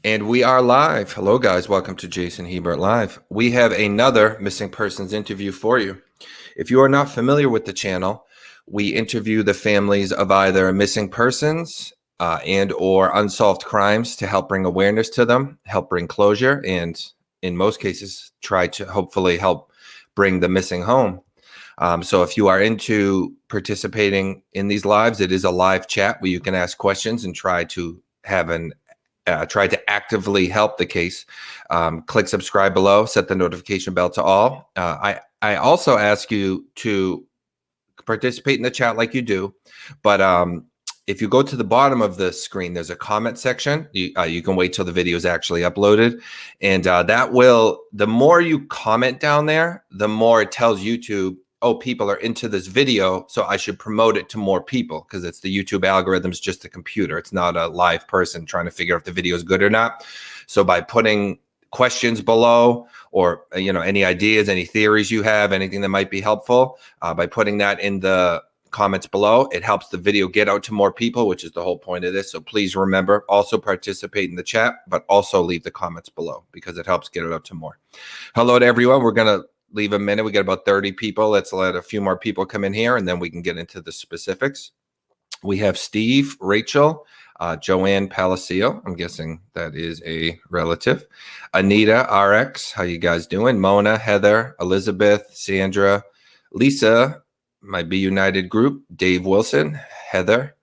And we are live. Hello, guys. Welcome to Jason Hebert Live. We have another missing persons interview for you. If you are not familiar with the channel, we interview the families of either missing persons and or unsolved crimes to help bring awareness to them, help bring closure, and in most cases, try to hopefully help bring the missing home. So if you are into participating in these lives, it is a live chat where you can ask questions and try to have try to actively help the case. Click subscribe below, set the notification bell to all. I also ask you to participate in the chat like you do, but if you go to the bottom of the screen, there's a comment section. You can wait till the video is actually uploaded, and that will, the more you comment down there, the more it tells YouTube, oh, people are into this video, so I should promote it to more people, because it's the YouTube algorithm's just a computer. It's not a live person trying to figure out if the video is good or not. So by putting questions below, or any ideas, any theories you have, anything that might be helpful, by putting that in the comments below, it helps the video get out to more people, which is the whole point of this. So please remember, also participate in the chat, but also leave the comments below, because it helps get it out to more. Hello to everyone. We're going to leave a minute. We got about 30 people. Let's let a few more people come in here, and then we can get into the specifics. We have Steve, Rachel, Joanne Palacio. I'm guessing that is a relative. Anita RX. How you guys doing? Mona, Heather, Elizabeth, Sandra, Lisa, my Be United group, Dave Wilson, Heather,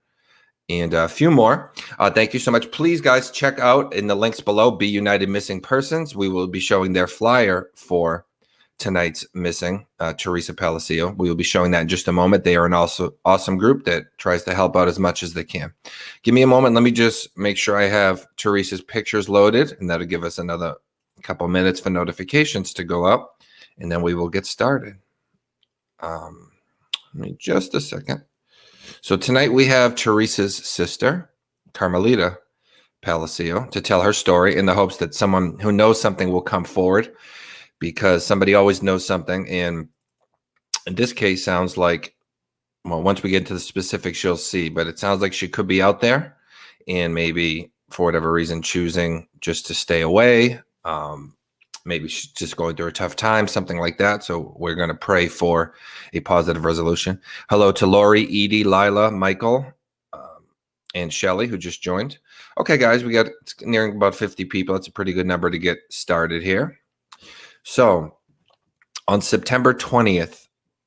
and a few more. Thank you so much. Please, guys, check out in the links below, Be United Missing Persons. We will be showing their flyer for tonight's missing, Theresa Palacio. We will be showing that in just a moment. They are an also awesome group that tries to help out as much as they can. Give me a moment. Let me just make sure I have Teresa's pictures loaded, and that'll give us another couple minutes for notifications to go up, and then we will get started. Let me just a second. So tonight we have Teresa's sister, Carmelita Palacio, to tell her story in the hopes that someone who knows something will come forward, because somebody always knows something. And in this case, sounds like, well, once we get into the specifics, you'll see, but it sounds like she could be out there and maybe for whatever reason choosing just to stay away. Maybe she's just going through a tough time, something like that. So we're going to pray for a positive resolution. Hello to Lori, Edie, Lila, Michael, and Shelly, who just joined. Okay, guys, we got nearing about 50 people. That's a pretty good number to get started here. So on September 20th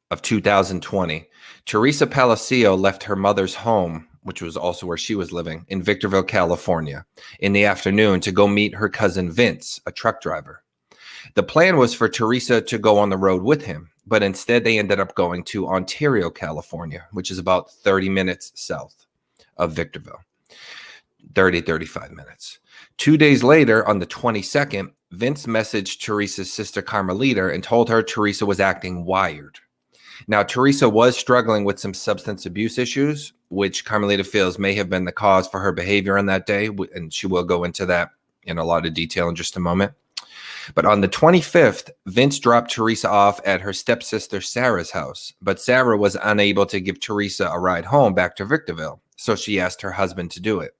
of 2020, Theresa Palacio left her mother's home, which was also where she was living, in Victorville, California, in the afternoon to go meet her cousin Vince, a truck driver. The plan was for Teresa to go on the road with him, but instead they ended up going to Ontario, California, which is about 30 minutes south of Victorville, 35 minutes. 2 days later, on the 22nd, Vince messaged Teresa's sister Carmelita and told her Teresa was acting wired. Now, Teresa was struggling with some substance abuse issues, which Carmelita feels may have been the cause for her behavior on that day, and she will go into that in a lot of detail in just a moment. But on the 25th, Vince dropped Teresa off at her stepsister Sarah's house, but Sarah was unable to give Teresa a ride home back to Victorville, so she asked her husband to do it.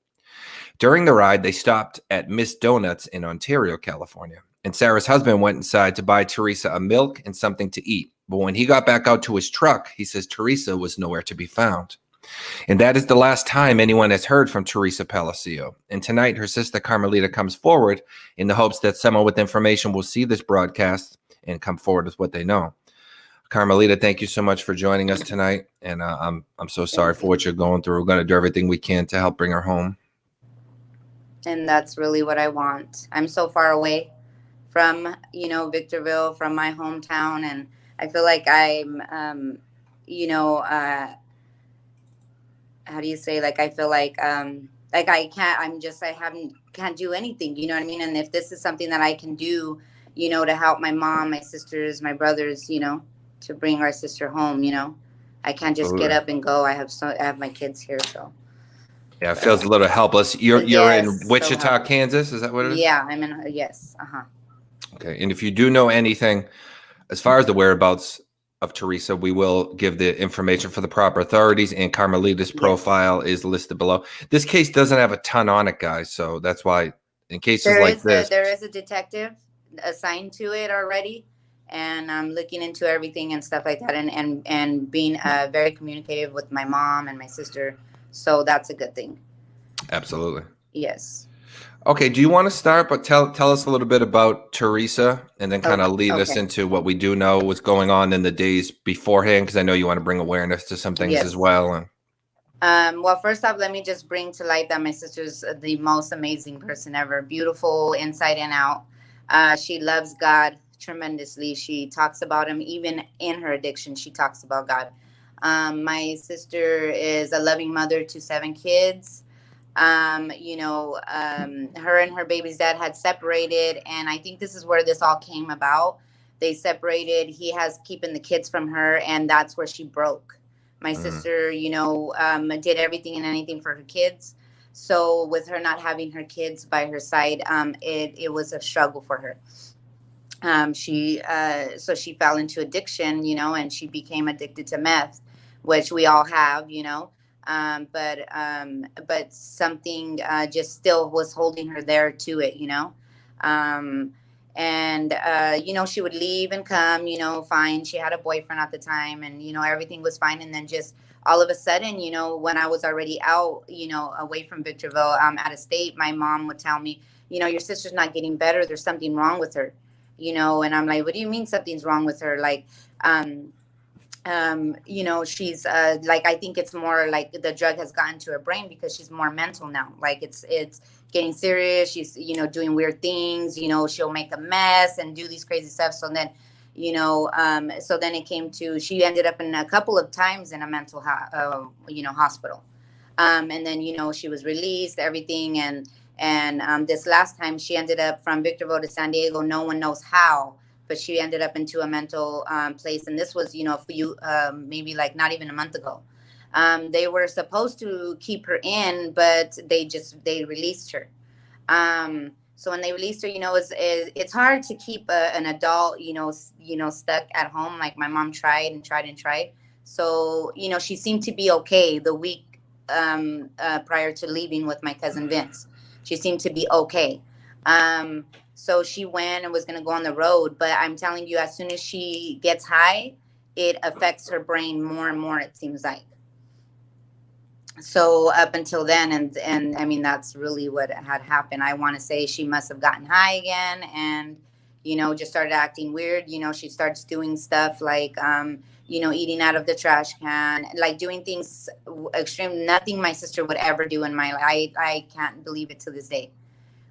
During the ride, they stopped at Miss Donuts in Ontario, California, and Sarah's husband went inside to buy Teresa a milk and something to eat. But when he got back out to his truck, he says Teresa was nowhere to be found. And that is the last time anyone has heard from Theresa Palacio. And tonight, her sister Carmelita comes forward in the hopes that someone with information will see this broadcast and come forward with what they know. Carmelita, thank you so much for joining us tonight. And I'm so sorry for what you're going through. We're going to do everything we can to help bring her home. And that's really what I want. I'm so far away from, Victorville, from my hometown. And I feel like I'm, how do you say, like, I feel like I can't do anything, you know what I mean? And if this is something that I can do, to help my mom, my sisters, my brothers, to bring our sister home, I can't just get up and go. I have my kids here, so. Yeah, it feels a little helpless. You're in Wichita, so Kansas? Is that what it is? Yeah, I'm in, yes, Okay, and if you do know anything, as far as the whereabouts of Teresa, we will give the information for the proper authorities, and Carmelita's profile is listed below. This case doesn't have a ton on it, guys, so that's why in cases like this. There is a detective assigned to it already, and I'm looking into everything and stuff like that, and being very communicative with my mom and my sister. So that's a good thing. Absolutely. Yes. Okay. Do you want to start, but tell us a little bit about Teresa, and then kind of lead us into what we do know was going on in the days beforehand, because I know you want to bring awareness to some things as well. Well, first off, let me just bring to light that my sister's the most amazing person ever. Beautiful inside and out. She loves God tremendously. She talks about him. Even in her addiction, she talks about God. My sister is a loving mother to 7 kids. Her and her baby's dad had separated, and I think this is where this all came about. They separated. He has keeping the kids from her, and that's where she broke. My sister, did everything and anything for her kids. So with her not having her kids by her side, it was a struggle for her. She fell into addiction, and she became addicted to meth, which we all have, but something just still was holding her there to it, she would leave and come, fine. She had a boyfriend at the time, and everything was fine. And then just all of a sudden, when I was already out, away from Victorville, out of state, my mom would tell me, your sister's not getting better. There's something wrong with her, and I'm like, what do you mean something's wrong with her? Like, she's like, I think it's more like the drug has gotten to her brain, because she's more mental now. Like it's getting serious. She's, doing weird things, she'll make a mess and do these crazy stuff. So then, so then it came to, she ended up in a couple of times in a mental, hospital. And then, she was released, everything. And this last time she ended up from Victorville to San Diego. No one knows how, but she ended up into a mental place. And this was, maybe like not even a month ago. They were supposed to keep her in, but they released her. So when they released her, it's hard to keep an adult, stuck at home. Like my mom tried and tried and tried. So, she seemed to be okay the week prior to leaving with my cousin Vince. She seemed to be okay. So she went and was going to go on the road. But I'm telling you, as soon as she gets high, it affects her brain more and more, it seems like. So up until then, and I mean, that's really what had happened. I want to say she must have gotten high again and, just started acting weird. She starts doing stuff like, eating out of the trash can, like doing things extreme, nothing my sister would ever do in my life. I can't believe it to this day.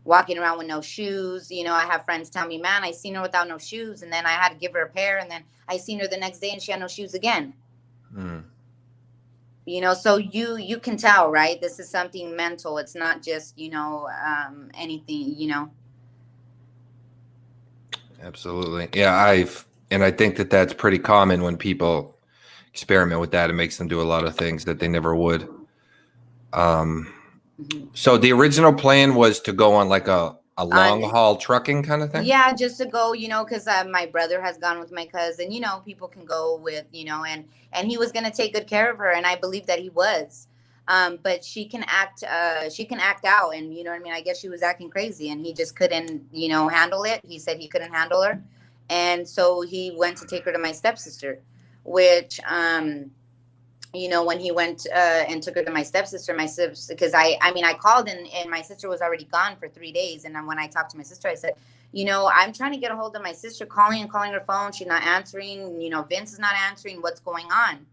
Walking around with no shoes. I have friends tell me, man, I seen her without no shoes. And then I had to give her a pair. And then I seen her the next day and she had no shoes again. So you can tell, right? This is something mental. It's not just, anything, Absolutely. Yeah. I think that that's pretty common when people experiment with that. It makes them do a lot of things that they never would. So the original plan was to go on like a long haul trucking kind of thing? Yeah, just to go, because my brother has gone with my cousin, people can go with, and he was going to take good care of her. And I believe that he was. But she can act out. And, you know what I mean? I guess she was acting crazy and he just couldn't, handle it. He said he couldn't handle her. And so he went to take her to my stepsister, which, when he went and took her to my stepsister, because I called and my sister was already gone for 3 days. And then when I talked to my sister, I said, I'm trying to get a hold of my sister, calling her phone. She's not answering. Vince is not answering. What's going on?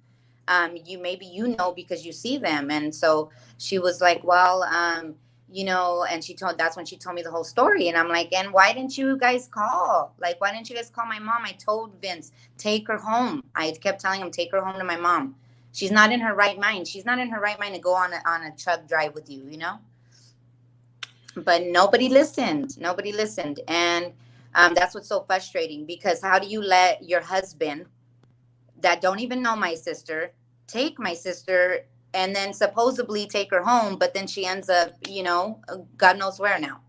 Because you see them. And so she was like, well, and that's when she told me the whole story. And I'm like, and why didn't you guys call? Like, why didn't you guys call my mom? I told Vince, take her home. I kept telling him, take her home to my mom. She's not in her right mind. She's not in her right mind to go on a truck drive with you, But nobody listened. And that's what's so frustrating, because how do you let your husband that don't even know my sister take my sister and then supposedly take her home, but then she ends up, God knows where now.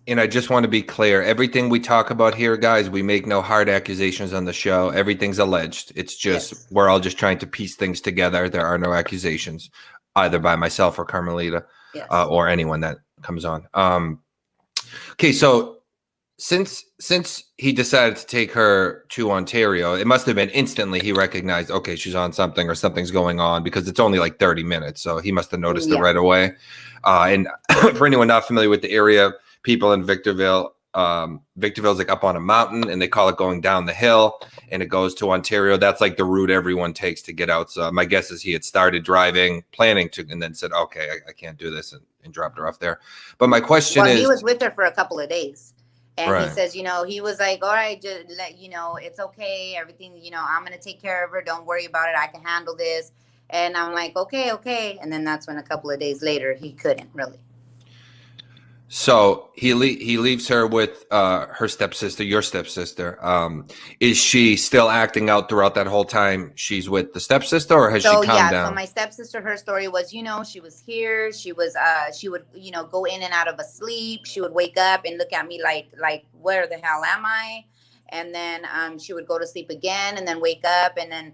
And I just want to be clear, everything we talk about here, guys, we make no hard accusations on the show. Everything's alleged. It's just, We're all just trying to piece things together. There are no accusations, either by myself or Carmelita, or anyone that comes on. Okay, so since he decided to take her to Ontario, it must have been instantly he recognized, okay, she's on something or something's going on, because it's only like 30 minutes. So he must have noticed it right away. And for anyone not familiar with the area, people in Victorville, Victorville's like up on a mountain, and they call it going down the hill, and it goes to Ontario. That's like the route everyone takes to get out. So my guess is he had started driving, planning to, and then said, okay, I can't do this, and dropped her off there. But my question is, he was with her for a couple of days. And right. He says, he was like, all right, just let, it's okay. Everything, I'm going to take care of her. Don't worry about it. I can handle this. And I'm like, okay. And then that's when a couple of days later, he couldn't really. So he leaves her with her stepsister, your stepsister. Is she still acting out throughout that whole time she's with the stepsister, or has she calmed down? So my stepsister, her story was, she was here. She was, she would, go in and out of a sleep. She would wake up and look at me like, where the hell am I? And then she would go to sleep again, and then wake up, and then,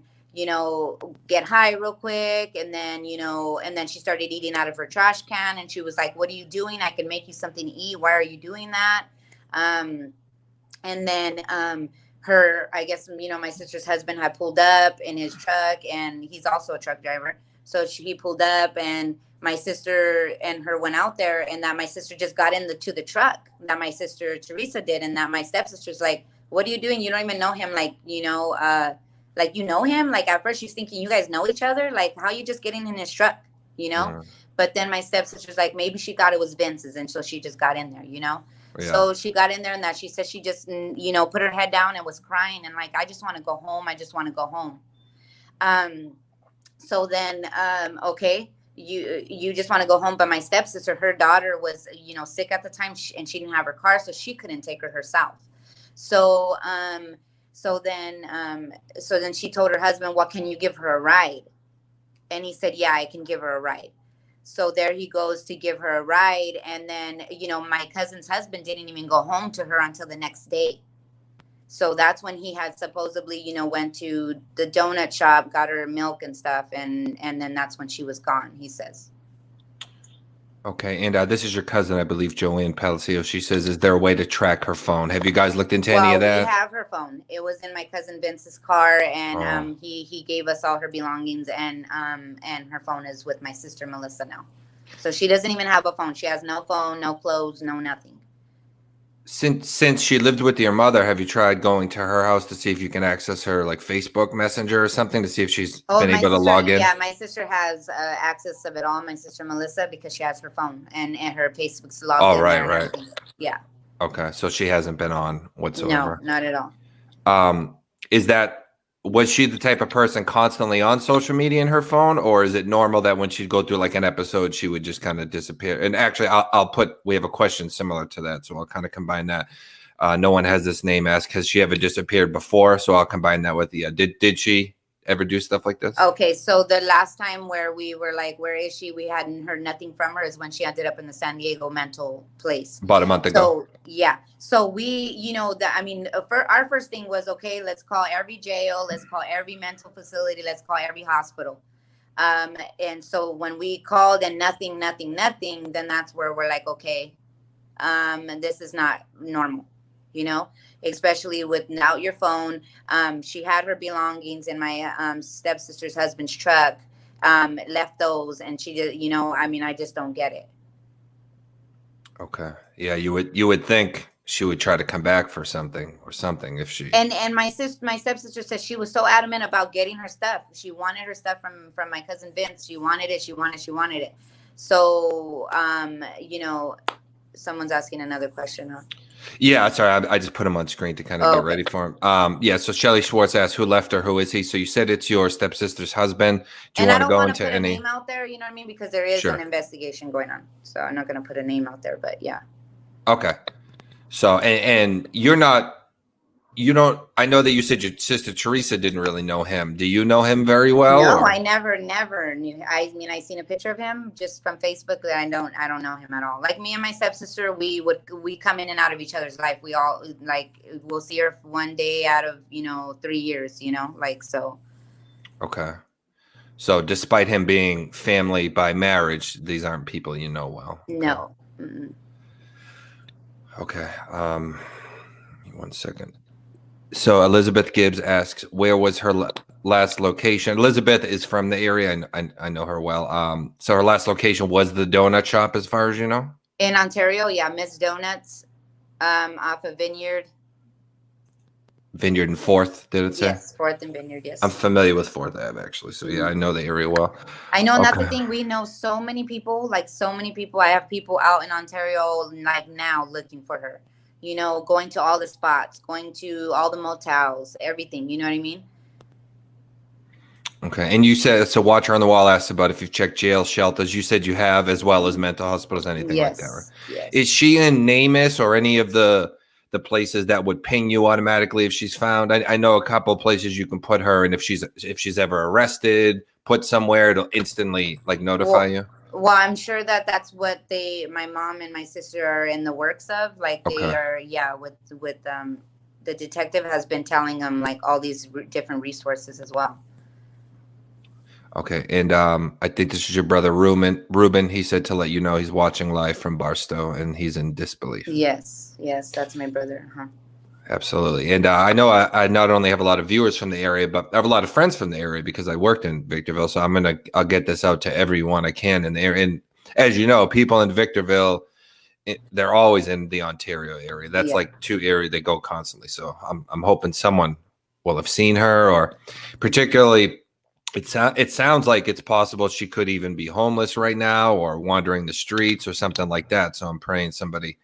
get high real quick. And then, and then she started eating out of her trash can, and she was like, what are you doing? I can make you something to eat. Why are you doing that? And then, I guess, my sister's husband had pulled up in his truck, and he's also a truck driver. So he pulled up, and my sister and her went out there, and that my sister just got into the truck, that my sister Teresa did. And that my stepsister's like, what are you doing? You don't even know him. Like, like, you know him? Like, at first she's thinking, you guys know each other? Like, how are you just getting in his truck, But then my stepsister's like, maybe she thought it was Vince's, and so she just got in there, Yeah. So she got in there, and that she said she just, put her head down and was crying, and like, I just want to go home. I just want to go home. So then, okay, you just want to go home. But my stepsister, her daughter was, sick at the time, and she didn't have her car, so she couldn't take her herself. So, so then she told her husband, well, can you give her a ride? And he said, yeah, I can give her a ride. So there he goes to give her a ride. And then, my cousin's husband didn't even go home to her until the next day. So that's when he had supposedly, went to the donut shop, got her milk and stuff. And then that's when she was gone, he says. Okay. And this is your cousin, I believe, Joanne Palacio. She says, is there a way to track her phone? Have you guys looked into any of that? We have her phone. It was in my cousin Vince's car, and he gave us all her belongings, and her phone is with my sister Melissa now. So she doesn't even have a phone. She has no phone, no clothes, no nothing. Since she lived with your mother, have you tried going to her house to see if you can access her, like, Facebook Messenger or something, to see if she's been able to log in? Yeah, my sister has access of it all, my sister Melissa, because she has her phone and her Facebook's logged in. Oh, right. Yeah. Okay, so she hasn't been on whatsoever. No, not at all. Was she the type of person constantly on social media in her phone, or is it normal that when she'd go through like an episode, she would just kind of disappear? And actually, we have a question similar to that, so I'll kind of combine that. No one has this name asked, has she ever disappeared before? So I'll combine that with the, did she ever do stuff like this? Okay, so the last time where we were like, where is she? We hadn't heard nothing from her, is when she ended up in the San Diego mental place. About a month ago. So, yeah. So we, our first thing was, okay, let's call every jail, let's call every mental facility, let's call every hospital. And so when we called and nothing, then that's where we're like, okay, this is not normal, especially without your phone. She had her belongings in my stepsister's husband's truck, left those, and she did, I just don't get it. Okay. Yeah, you would think she would try to come back for something if she. And my stepsister said she was so adamant about getting her stuff. She wanted her stuff from my cousin Vince. She wanted it. She wanted it. So, someone's asking another question, huh? Yeah, sorry. I just put him on screen to kind of get ready for him. Yeah, so Shelly Schwartz asked, who left her? Who is he? So you said it's your stepsister's husband. Do you want to go into any? I don't want to put a name out there, you know what I mean? Because there is an investigation going on. So I'm not going to put a name out there, but yeah. Okay. So, and you're not, I know that you said your sister Teresa didn't really know him. Do you know him very well? No, I never knew. I mean, I seen a picture of him just from Facebook, but I don't know him at all. Like me and my stepsister, we come in and out of each other's life. We all, like, we'll see her one day out of, 3 years, so. Okay. So despite him being family by marriage, these aren't people you know well. No. Mm-mm. Okay. 1 second. So Elizabeth Gibbs asks, where was her last location? Elizabeth is from the area, and I know her well. So her last location was the donut shop, as far as you know? In Ontario, yeah, Miss Donuts, off of Vineyard. Vineyard and Fourth, did it say? Yes, Fourth and Vineyard, yes. I'm familiar with Fourth Ave, actually. So yeah, I know the area well. I know, and that's Okay. the thing. We know so many people, like so many people. I have people out in Ontario, like now, looking for her. You know, going to all the spots, going to all the motels, everything. You know what I mean? Okay. And you said, so Watcher on the Wall asked about if you've checked jail shelters. You said you have, as well as mental hospitals, anything like that, right? Yes. Is she in NamUs or any of the places that would ping you automatically if she's found? I know a couple of places you can put her, and if she's ever arrested, put somewhere, it'll instantly like notify you. Well, I'm sure that that's what my mom and my sister are in the works of. Like they are, yeah. With the detective has been telling them like all these different resources as well. Okay, and I think this is your brother Ruben. He said to let you know he's watching live from Barstow, and he's in disbelief. Yes, that's my brother. Absolutely, and I know I not only have a lot of viewers from the area, but I have a lot of friends from the area because I worked in Victorville. So I'll get this out to everyone I can in the area. And as you know, people in Victorville, they're always in the Ontario area. That's like two areas they go constantly. So I'm hoping someone will have seen her, or particularly. It sounds like it's possible she could even be homeless right now or wandering the streets or something like that. So I'm praying somebody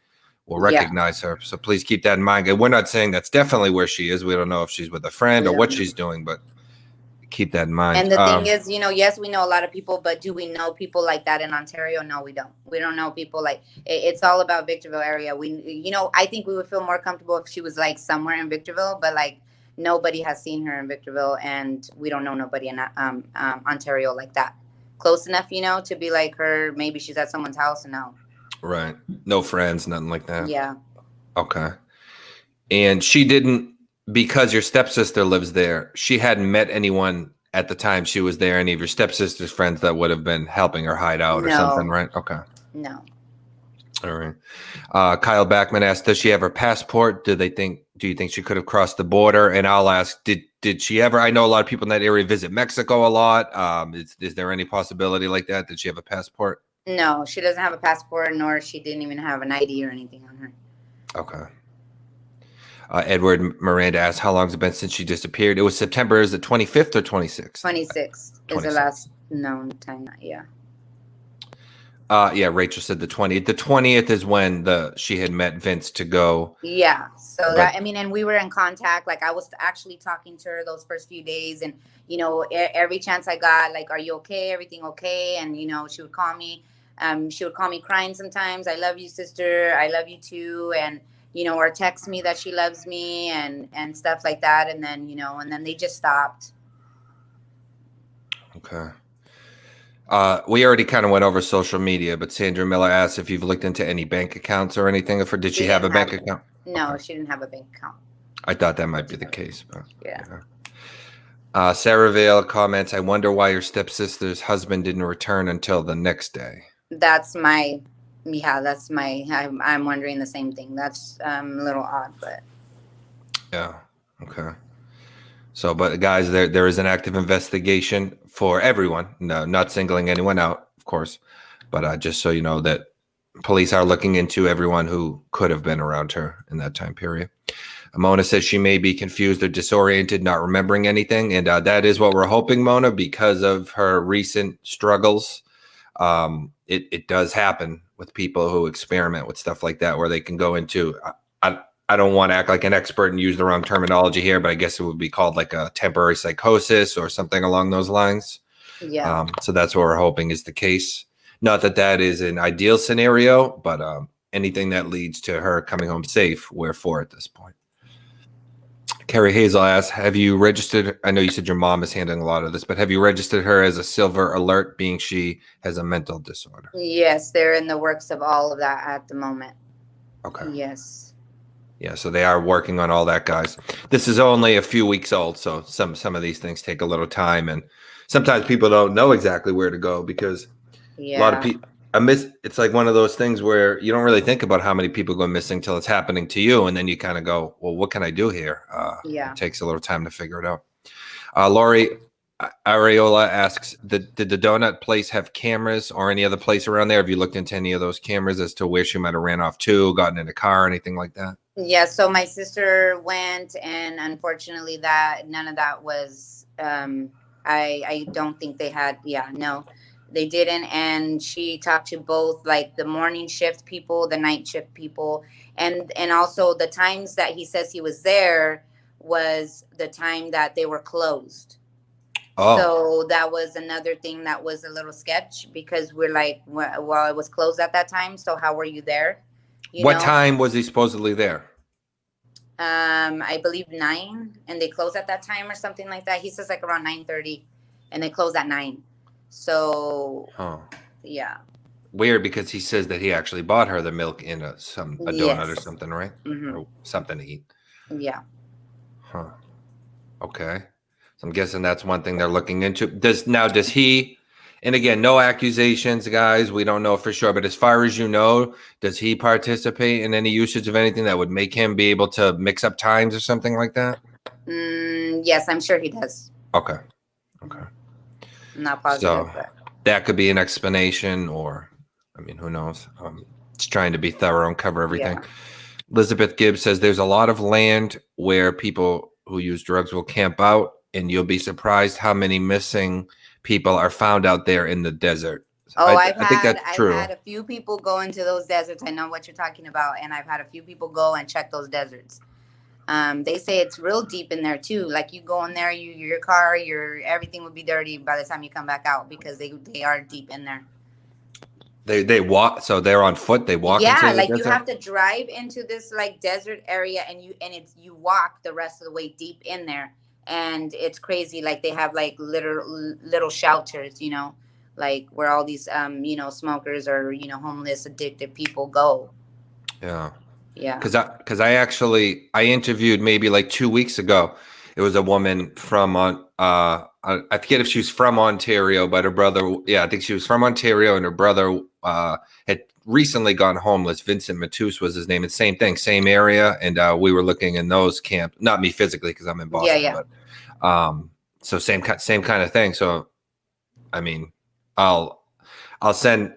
will recognize her. So please keep that in mind. And we're not saying that's definitely where she is. We don't know if she's with a friend or what she's doing, but keep that in mind. And the thing is, you know, yes, we know a lot of people, but do we know people like that in Ontario? No, we don't. We don't know people like it's all about Victorville area. I think we would feel more comfortable if she was like somewhere in Victorville, but like nobody has seen her in Victorville, and we don't know nobody in Ontario like that. Close enough, you know, to be like her. Maybe she's at someone's house. No. Right. No friends, nothing like that. Yeah. Okay. And she didn't, because your stepsister lives there, she hadn't met anyone at the time she was there, any of your stepsister's friends that would have been helping her hide out or something, right? Okay. No. All right. Kyle Backman asked, does she have her passport? Do you think she could have crossed the border? And I'll ask, did she ever, I know a lot of people in that area visit Mexico a lot. Is there any possibility like that? Did she have a passport? No, she doesn't have a passport, nor she didn't even have an ID or anything on her. Okay. Edward Miranda asked, how long has it been since she disappeared? It was September, is it 25th or 26th? 26th is the last known time, yeah. Yeah, Rachel said the 20th. The 20th is when she had met Vince to go. Yeah. So and we were in contact. Like I was actually talking to her those first few days, and you know, every chance I got, like, are you okay? Everything okay? And you know, she would call me. She would call me crying sometimes. I love you, sister. I love you too. And you know, or text me that she loves me and stuff like that. And then they just stopped. Okay. We already kind of went over social media, but Sandra Miller asked if you've looked into any bank accounts or anything. Did she have a bank account? No, okay. She didn't have a bank account. I thought that might be the case, but yeah. Sarah Vale comments, I wonder why your stepsister's husband didn't return until the next day. I'm wondering the same thing. That's a little odd, but yeah. Okay. So, but guys, there is an active investigation for everyone. No, not singling anyone out, of course, but just so you know that police are looking into everyone who could have been around her in that time period. Mona says she may be confused or disoriented, not remembering anything, and that is what we're hoping, Mona, because of her recent struggles. It does happen with people who experiment with stuff like that, where they can go into. I don't want to act like an expert and use the wrong terminology here, but I guess it would be called like a temporary psychosis or something along those lines. Yeah. So that's what we're hoping is the case. Not that is an ideal scenario, but anything that leads to her coming home safe, we're for at this point. Carrie Hazel asks, have you registered? I know you said your mom is handling a lot of this, but have you registered her as a silver alert, being she has a mental disorder? Yes, they're in the works of all of that at the moment. Okay. Yes. Yeah, so they are working on all that, guys. This is only a few weeks old, so some of these things take a little time, and sometimes people don't know exactly where to go because a lot of people. It's like one of those things where you don't really think about how many people go missing till it's happening to you, and then you kind of go, well, what can I do here? Yeah. It takes a little time to figure it out. Lori Areola asks, did the donut place have cameras or any other place around there? Have you looked into any of those cameras as to where she might have ran off to, gotten in a car, anything like that? Yeah, so my sister went, and unfortunately none of that was, I don't think they had, no, they didn't. And she talked to both, like, the morning shift people, the night shift people, and also the times that he says he was there was the time that they were closed. Oh. So that was another thing that was a little sketch, because we're like, well, it was closed at that time, so how were you there? What time was he supposedly there? I believe 9, and they close at that time or something like that. He says like around 9:30, and they close at 9. So, yeah. Weird, because he says that he actually bought her the milk in a donut or something, right? Mm-hmm. Or something to eat. Yeah. Huh. Okay. So I'm guessing that's one thing they're looking into. Does he? And again, no accusations, guys. We don't know for sure. But as far as you know, does he participate in any usage of anything that would make him be able to mix up times or something like that? Yes, I'm sure he does. Okay. I'm not positive. So that could be an explanation, or, I mean, who knows? It's trying to be thorough and cover everything. Yeah. Elizabeth Gibbs says there's a lot of land where people who use drugs will camp out, and you'll be surprised how many missing people are found out there in the desert. Oh, I think that's true. I've had a few people go into those deserts. I know what you're talking about, and I've had a few people go and check those deserts. They say it's real deep in there too. Like, you go in there, your car, everything would be dirty by the time you come back out, because they are deep in there. They walk, so they're on foot. They walk. Yeah, like you have to drive into this like desert area, and you walk the rest of the way deep in there, and it's crazy. Like, they have like little shelters, like where all these smokers or homeless, addicted people go. Yeah. Yeah. Because I interviewed maybe like 2 weeks ago. It was a woman from I forget if she was from Ontario, but her brother, I think she was from Ontario, and her brother had recently gone homeless. Vincent Matus was his name. It's same thing, same area, and we were looking in those camps. Not me physically, because I'm in Boston. Yeah. But so same kind of thing. So, I mean, I'll send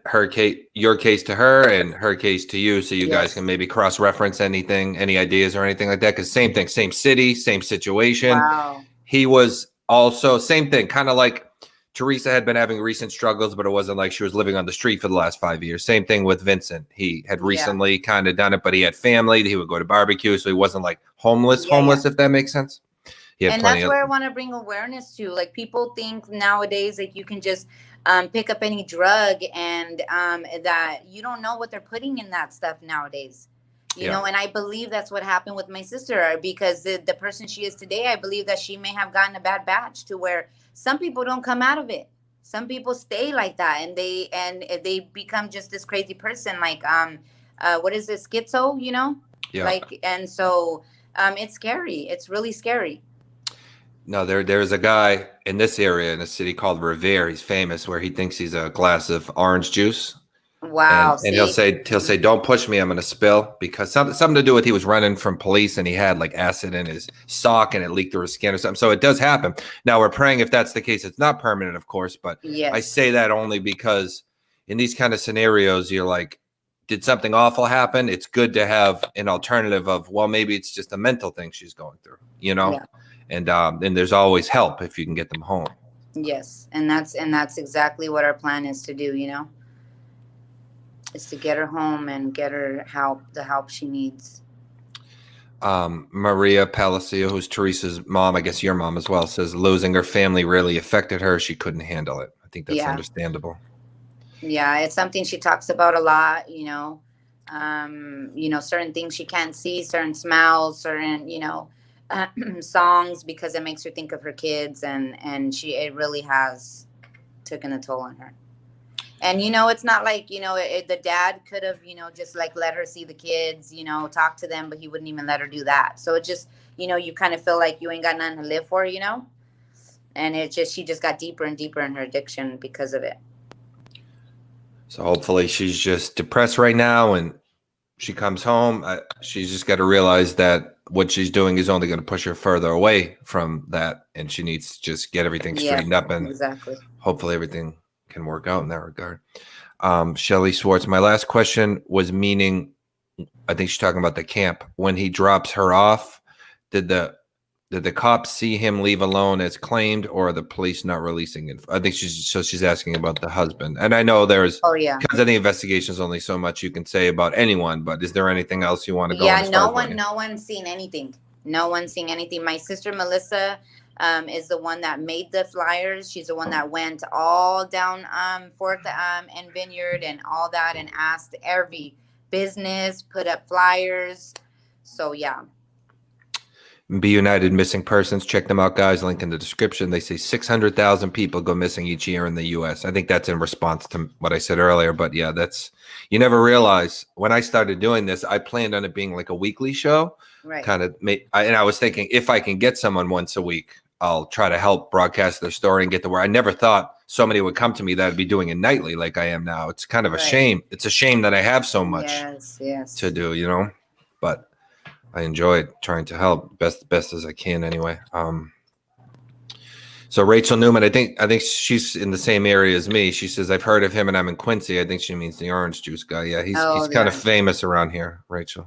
your case to her and her case to you, so you guys can maybe cross-reference anything, any ideas or anything like that. Because same thing, same city, same situation. Wow. He was also same thing, kind of like Teresa had been having recent struggles, but it wasn't like she was living on the street for the last 5 years. Same thing with Vincent. He had recently kind of done it, but he had family. He would go to barbecue, so he wasn't like homeless, if that makes sense. And that's where I want to bring awareness to. Like, people think nowadays like you can just pick up any drug, and that you don't know what they're putting in that stuff nowadays. You know, and I believe that's what happened with my sister, because the person she is today, I believe that she may have gotten a bad batch, to where some people don't come out of it. Some people stay like that, and they become just this crazy person, like what is it, schizo, like, and so it's scary. It's really scary. No, there's a guy in this area in a city called Revere. He's famous, where he thinks he's a glass of orange juice. Wow. And he'll say, don't push me, I'm going to spill, because something to do with he was running from police, and he had like acid in his sock, and it leaked through his skin or something. So it does happen. Now, we're praying if that's the case, it's not permanent, of course, but I say that only because in these kind of scenarios, you're like, did something awful happen? It's good to have an alternative of, well, maybe it's just a mental thing she's going through, and there's always help if you can get them home. Yes. And that's exactly what our plan is to do, is to get her home and get her the help she needs. Maria Palacio, who's Teresa's mom, I guess your mom as well, says losing her family really affected her. She couldn't handle it. I think that's understandable. Yeah, it's something she talks about a lot, certain things she can't see, certain smells, certain, songs, because it makes her think of her kids, and it really has taken a toll on her. And, it's not like, the dad could have, just like let her see the kids, talk to them, but he wouldn't even let her do that. So it just, you kind of feel like you ain't got nothing to live for, and she just got deeper and deeper in her addiction because of it. So hopefully she's just depressed right now, and she comes home. She's just got to realize that what she's doing is only going to push her further away from that, and she needs to just get everything Yeah, straightened up, and exactly. hopefully everything can work out in that regard. Shelly Swartz, my last question was meaning, I think she's talking about the camp. When he drops her off, did the cops see him leave alone as claimed, or are the police not releasing it? I think she's asking about the husband. And I know there's, because of the investigation is only so much you can say about anyone, but is there anything else you want to go into? No one's seen anything. No one's seen anything. My sister Melissa is the one that made the flyers. She's the one that went all down Fourth and Vineyard and all that, and asked every business, put up flyers. So yeah. Be United Missing Persons. Check them out, guys. Link in the description. They say 600,000 people go missing each year in the U.S. I think that's in response to what I said earlier. But yeah, you never realize. When I started doing this, I planned on it being like a weekly show. Right. And I was thinking, if I can get someone once a week, I'll try to help broadcast their story and get the word. I never thought so many would come to me that I'd be doing it nightly like I am now. It's kind of a shame. It's a shame that I have so much to do, but I enjoyed trying to help best as I can anyway. So Rachel Newman, I think she's in the same area as me. She says, I've heard of him and I'm in Quincy. I think she means the orange juice guy. Yeah, he's kind of famous around here, Rachel.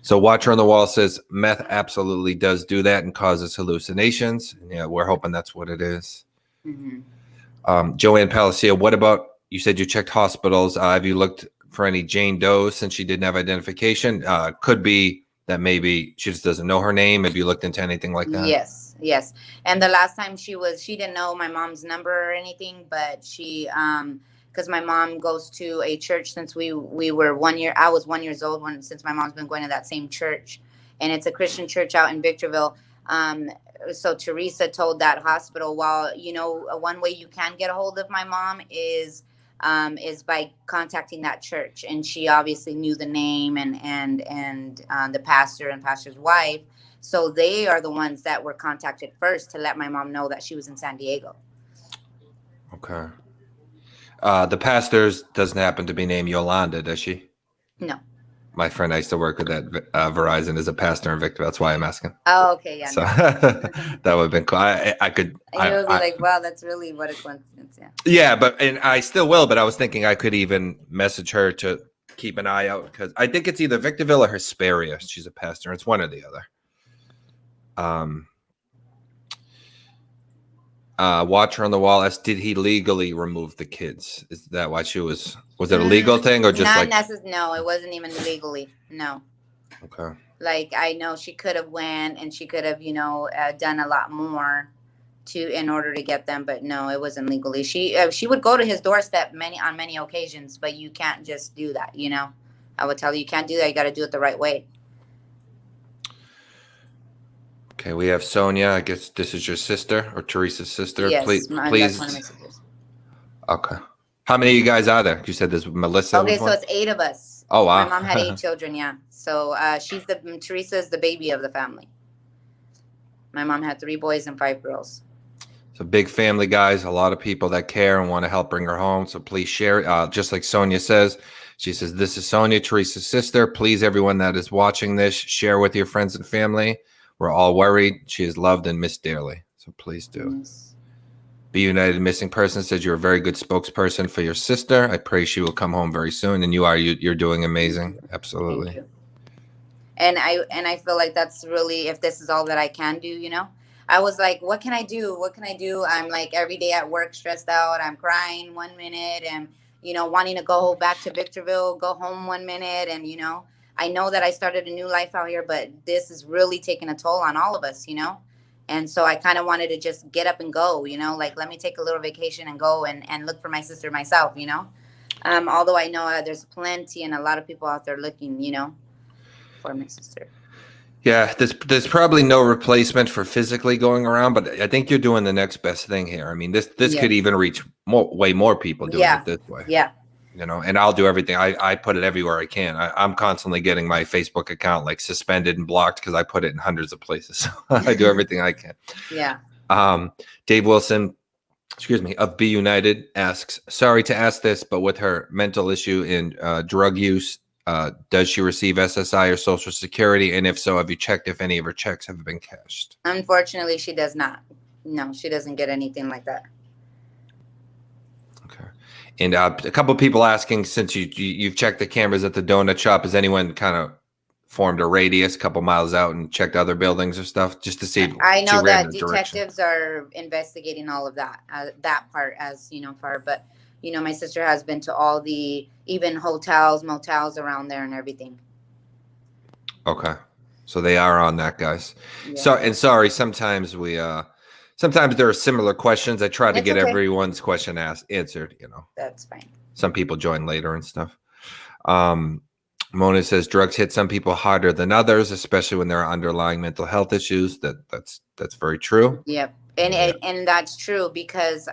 So Watcher on the Wall says meth absolutely does do that and causes hallucinations. And yeah, we're hoping that's what it is. Mm-hmm. Joanne Palacio, what about, you said you checked hospitals. Have you looked for any Jane Doe since she didn't have identification? Could be that maybe she just doesn't know her name. Have you looked into anything like that? Yes. And the last time she didn't know my mom's number or anything, but she, because my mom goes to a church since we were 1 year. I was 1 year old since my mom's been going to that same church, and it's a Christian church out in Victorville. So Teresa told that hospital, well, one way you can get a hold of my mom is by contacting that church, and she obviously knew the name and the pastor and pastor's wife, so they are the ones that were contacted first to let my mom know that she was in San Diego. Okay. The pastor's doesn't happen to be named Yolanda, does she? No. My friend I used to work with at Verizon is a pastor in Victor. That's why I'm asking. Oh, okay, yeah. So that would have been cool. I could. You would be like, wow, that's really what a coincidence. Yeah. Yeah, and I still will. But I was thinking I could even message her to keep an eye out, because I think it's either Victorville or Hesperia. She's a pastor. It's one or the other. Watcher on the Wall asks, did he legally remove the kids? Is that why she was it a legal thing, or just no, it wasn't even legally. No. Okay. Like, I know she could have went and she could have, done a lot more in order to get them, but no, it wasn't legally. She would go to his doorstep on many occasions, but you can't just do that. I would tell you can't do that. You got to do it the right way. Okay, we have Sonia. I guess this is your sister, or Teresa's sister. Yes, please. That's one of my sisters. Okay. How many of you guys are there? You said there's Melissa. Okay, so it's 8 of us. Oh, wow. My mom had 8 children, yeah. So Teresa is the baby of the family. My mom had 3 boys and 5 girls. So big family, guys. A lot of people that care and want to help bring her home. So please share it. Just like Sonia says, she says, this is Sonia, Teresa's sister. Please, everyone that is watching this, share with your friends and family. We're all worried. She is loved and missed dearly. So please do. Yes. Be United Missing Person says you're a very good spokesperson for your sister. I pray she will come home very soon. And you're doing amazing. Absolutely. Thank you. And I feel like that's really, if this is all that I can do, I was like, what can I do? What can I do? I'm like every day at work stressed out. I'm crying 1 minute and, wanting to go back to Victorville, go home 1 minute. And, I know that I started a new life out here, but this is really taking a toll on all of us, And so I kind of wanted to just get up and go, like, let me take a little vacation and go and look for my sister myself, Although I know there's plenty and a lot of people out there looking, for my sister. Yeah, there's probably no replacement for physically going around, but I think you're doing the next best thing here. I mean, this could even reach way more people doing it this way. Yeah. And I'll do everything. I put it everywhere I can. I'm constantly getting my Facebook account like suspended and blocked because I put it in hundreds of places. So I do everything I can. Yeah. Dave Wilson excuse me, of Be United asks, sorry to ask this, but with her mental issue and drug use, does she receive SSI or Social Security? And if so, have you checked if any of her checks have been cashed? Unfortunately, she does not. No, she doesn't get anything like that. Okay. And a couple of people asking, since you've checked the cameras at the donut shop, has anyone kind of formed a radius a couple miles out and checked other buildings or stuff just to see if I know she ran that in the direction? detectives are investigating all of that, that part, as you know, far. But you know, my sister has been to all the even hotels, motels around there, and everything. Okay, so they are on that, guys. Yeah. So, and sorry, sometimes sometimes there are similar questions. I try to It's get okay. everyone's question answered. You know, That's fine. some people join later and stuff. Mona says drugs hit some people harder than others, especially when there are underlying mental health issues. That's very true. Yep, and that's true because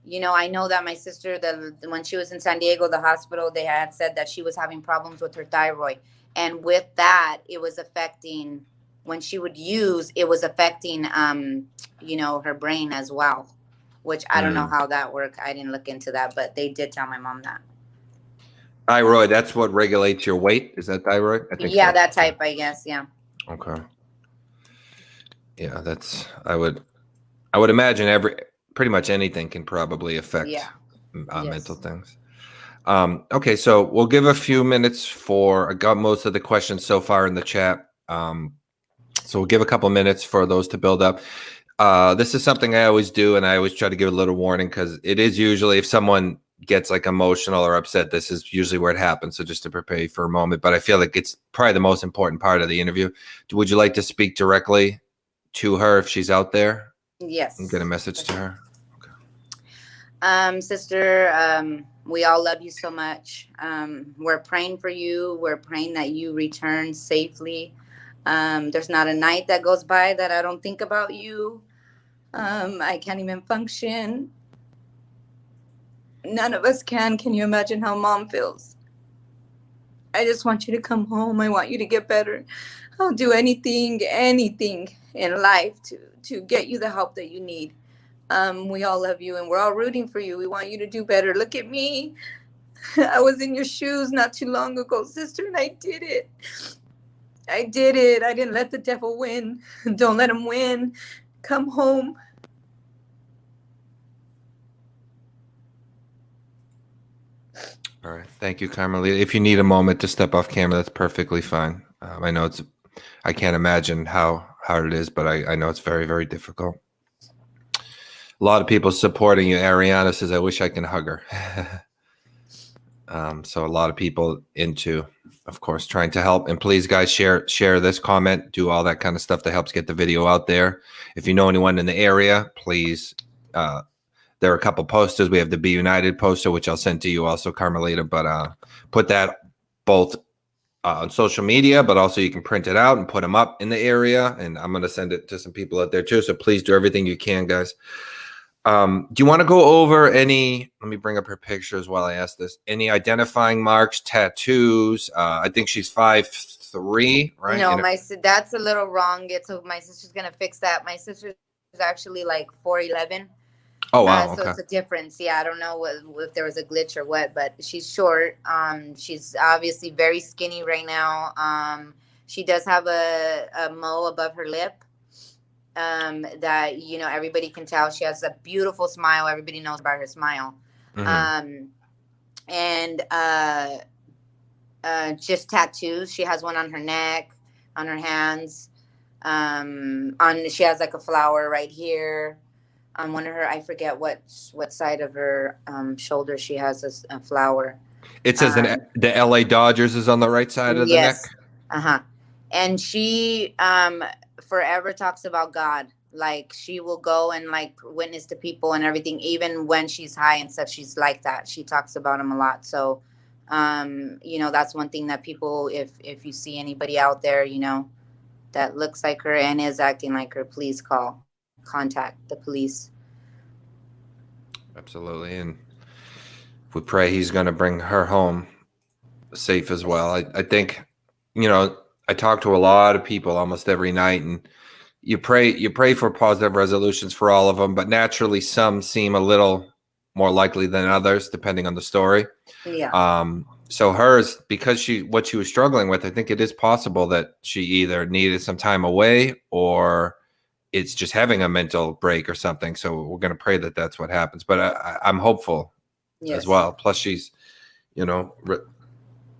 you know, I know that my sister, when she was in San Diego, the hospital, they had said that she was having problems with her thyroid, and with that, it was affecting when she would use. It was affecting you know, her brain as well, which I don't know how that worked. I didn't look into that, but they did tell my mom that. Thyroid, that's what regulates your weight. Is that thyroid? I think Yeah, so. that type, I guess. Yeah. Okay. Yeah, that's I would imagine pretty much anything can probably affect mental things. Okay, so we'll give a few minutes I got most of the questions so far in the chat. So we'll give a couple minutes for those to build up. This is something I always do, and I always try to give a little warning because it is usually if someone gets like emotional or upset, this is usually where it happens. So just to prepare you for a moment, but I feel like it's probably the most important part of the interview. Would you like to speak directly to her if she's out there? Yes. And get a message to her? Okay. Sister, we all love you so much. We're praying for you. We're praying that you return safely. There's not a night that goes by that I don't think about you. I can't even function. None of us can. Can you imagine how mom feels? I just want you to come home. I want you to get better. I'll do anything in life to get you the help that you need. We all love you and we're all rooting for you. We want you to do better. Look at me. I was in your shoes not too long ago, sister, and I did it. I did it. I didn't let the devil win. Don't let him win. Come home. All right. Thank you, Carmelita. If you need a moment to step off camera, that's perfectly fine. I know I can't imagine how hard it is, but I know it's very, very difficult. A lot of people supporting you. Ariana says, I wish I can hug her. So a lot of people into, of course, trying to help. And please, guys, share this, comment, do all that kind of stuff that helps get the video out there. If you know anyone in the area, please. There are a couple posters. We have the Be United poster, which I'll send to you also, Carmelita. But put that both on social media, but also you can print it out and put them up in the area. And I'm going to send it to some people out there too. So please do everything you can, guys. Do you want to go over any, let me bring up her pictures while I ask this, any identifying marks, tattoos? I think she's 5'3", right? No, that's a little wrong. My sister's going to fix that. My sister's actually like 4'11". Oh, wow. So okay. it's a difference. Yeah, I don't know if there was a glitch or what, but she's short. She's obviously very skinny right now. She does have a mole above her lip that, you know, everybody can tell. She has a beautiful smile. Everybody knows about her smile. Mm-hmm. Just tattoos. She has one on her neck, on her hands. She has like a flower right here. On one of her, I forget what side of her shoulder she has a flower. It says the LA Dodgers is on the right side of the neck. And she forever talks about God. Like she will go and like witness to people and everything, even when she's high and stuff. She's like that. She talks about him a lot. So, you know, that's one thing that people, if you see anybody out there, you know, that looks like her and is acting like her, please contact the police. Absolutely. And we pray he's going to bring her home safe as well. I think, you know, I talk to a lot of people almost every night, and you pray for positive resolutions for all of them, but naturally some seem a little more likely than others, depending on the story. Yeah. So hers, because what she was struggling with, I think it is possible that she either needed some time away or it's just having a mental break or something. So we're going to pray that that's what happens. But I'm hopeful as well. Plus, she's,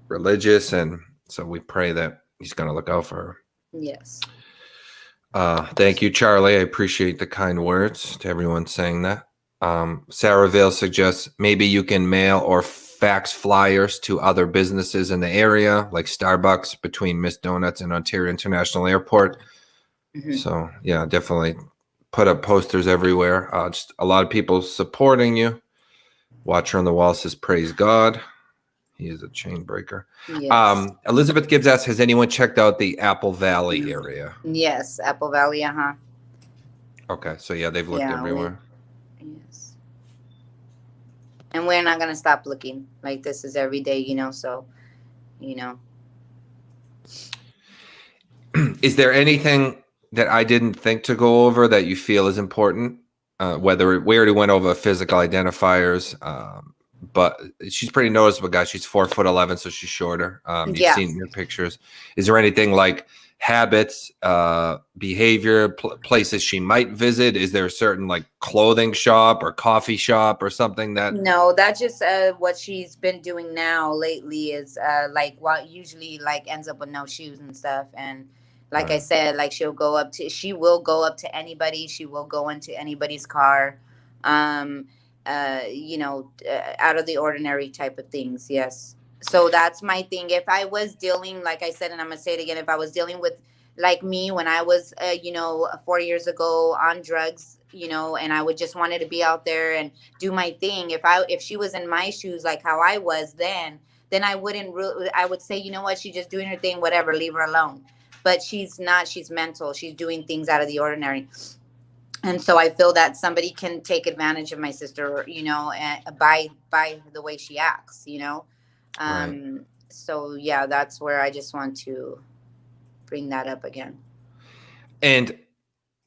religious. And so we pray that he's going to look out for her. Yes. Thank you, Charlie. I appreciate the kind words to everyone saying that. Sarah Vale suggests maybe you can mail or fax flyers to other businesses in the area, like Starbucks between Miss Donuts and Ontario International Airport. Mm-hmm. So yeah, definitely put up posters everywhere. Just a lot of people supporting you. Watcher on the wall says, "Praise God." He is a chain breaker. Yes. Elizabeth Gibbs asks, has anyone checked out the Apple Valley area? Yes, Apple Valley, Okay, so yeah, they've looked everywhere. Yes. And we're not going to stop looking. Like, this is every day, so, Is there anything that I didn't think to go over that you feel is important? Whether we already went over physical identifiers, but she's pretty noticeable, guys. She's 4'11", so she's shorter. You've seen your pictures. Is there anything like habits, behavior, places she might visit? Is there a certain like clothing shop or coffee shop or something that? No, that's just what she's been doing now lately is like what usually like ends up with no shoes and stuff. And like I said, like she will go up to anybody. She will go into anybody's car. Out of the ordinary type of things. Yes. So that's my thing. If I was dealing, like I said, and I'm going to say it again, if I was dealing with like me when I was, 4 years ago on drugs, and I would just wanted to be out there and do my thing. If she was in my shoes, like how I was then I wouldn't I would say, you know what, she's just doing her thing, whatever, leave her alone. But she's not, she's mental. She's doing things out of the ordinary. And so I feel that somebody can take advantage of my sister, by the way she acts, Right. So yeah, that's where I just want to bring that up again. And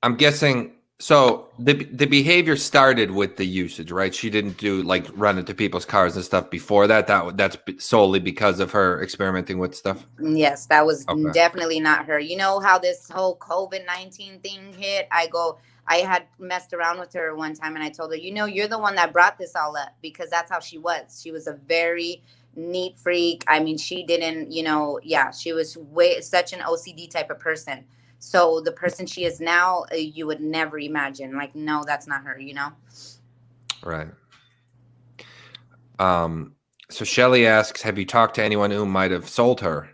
I'm guessing, so the behavior started with the usage, right? She didn't do like run into people's cars and stuff before that. That's solely because of her experimenting with stuff. Yes, that was definitely not her. You know how this whole COVID-19 thing hit? I had messed around with her one time and I told her, you're the one that brought this all up, because that's how she was. She was a very neat freak. I mean, she didn't, she was such an OCD type of person. So the person she is now, you would never imagine. Like, no, that's not her, Right. So Shelly asks, have you talked to anyone who might have sold her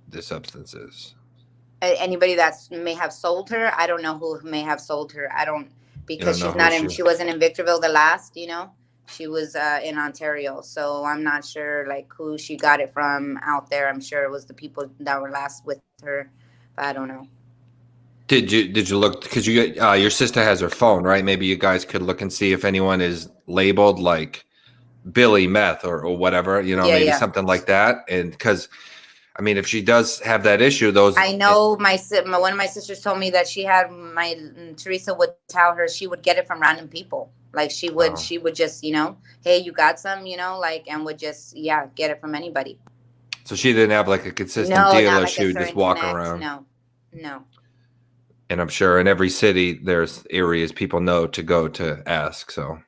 the substances? Anybody that may have sold her, I don't know who may have sold her. Because she wasn't in Victorville the last, she was in Ontario. So I'm not sure like who she got it from out there. I'm sure it was the people that were last with her, but I don't know. Did you look, because your sister has her phone, right? Maybe you guys could look and see if anyone is labeled like Billy Meth or whatever, maybe something like that. And because I mean, if she does have that issue, I know one of my sisters told me that she had Teresa would tell her she would get it from random people. Like she would just, hey, you got some, and would just, get it from anybody. So she didn't have like a consistent dealer. She would just walk around. No. And I'm sure in every city there's areas people know to go to ask. So,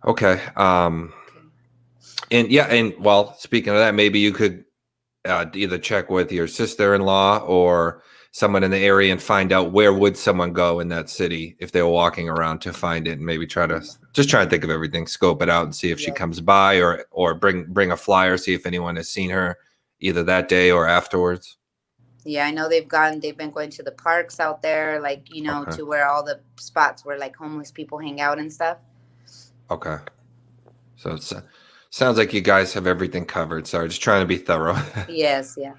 okay. And well, speaking of that, maybe you could either check with your sister-in-law or someone in the area and find out where would someone go in that city if they were walking around to find it, and maybe try to think of everything, scope it out and see if she comes by or bring a flyer, see if anyone has seen her either that day or afterwards. Yeah, I know they've been going to the parks out there, like, to where all the spots where like homeless people hang out and stuff. Okay. So it's sounds like you guys have everything covered. Sorry, just trying to be thorough. Yes, yeah.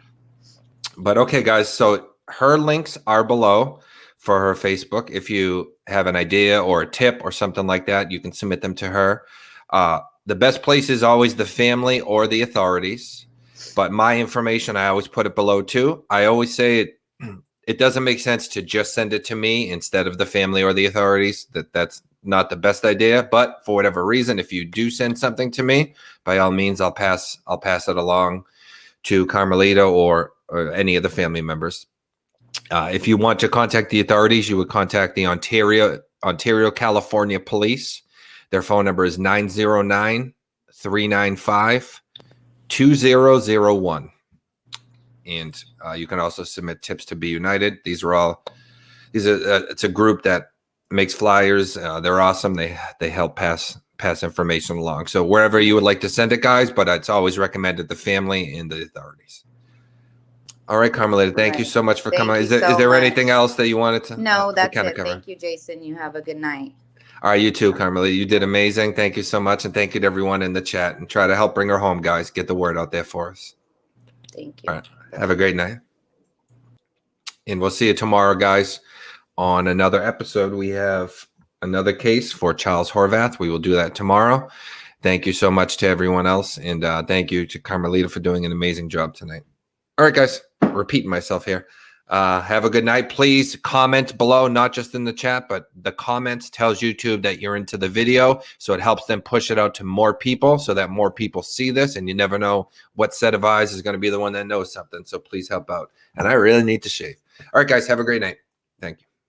But okay, guys, so her links are below for her Facebook. If you have an idea or a tip or something like that, you can submit them to her. The best place is always the family or the authorities. But my information, I always put it below too. I always say it doesn't make sense to just send it to me instead of the family or the authorities. That's not the best idea. But for whatever reason, if you do send something to me, by all means, I'll pass it along to Carmelita or any of the family members. If you want to contact the authorities, you would contact the Ontario, California Police. Their phone number is 909-395-2001. And you can also submit tips to Be United. It's a group that makes flyers. They're awesome. They help pass information along. So wherever you would like to send it, guys, but it's always recommended the family and the authorities. All right, Carmelita, thank you so much for coming. Is there anything else that you wanted to? No, that's it. Thank you, Jason. You have a good night. All right, you too, Carmelita. You did amazing. Thank you so much. And thank you to everyone in the chat. And try to help bring her home, guys. Get the word out there for us. Thank you. All right. Have a great night. And we'll see you tomorrow, guys, on another episode. We have another case for Charles Horvath. We will do that tomorrow. Thank you so much to everyone else. And thank you to Carmelita for doing an amazing job tonight. All right, guys. Repeating myself here. Have a good night. Please comment below, not just in the chat, but the comments tells YouTube that you're into the video. So it helps them push it out to more people so that more people see this. And you never know what set of eyes is going to be the one that knows something. So please help out. And I really need to shave. All right, guys, have a great night. Thank you.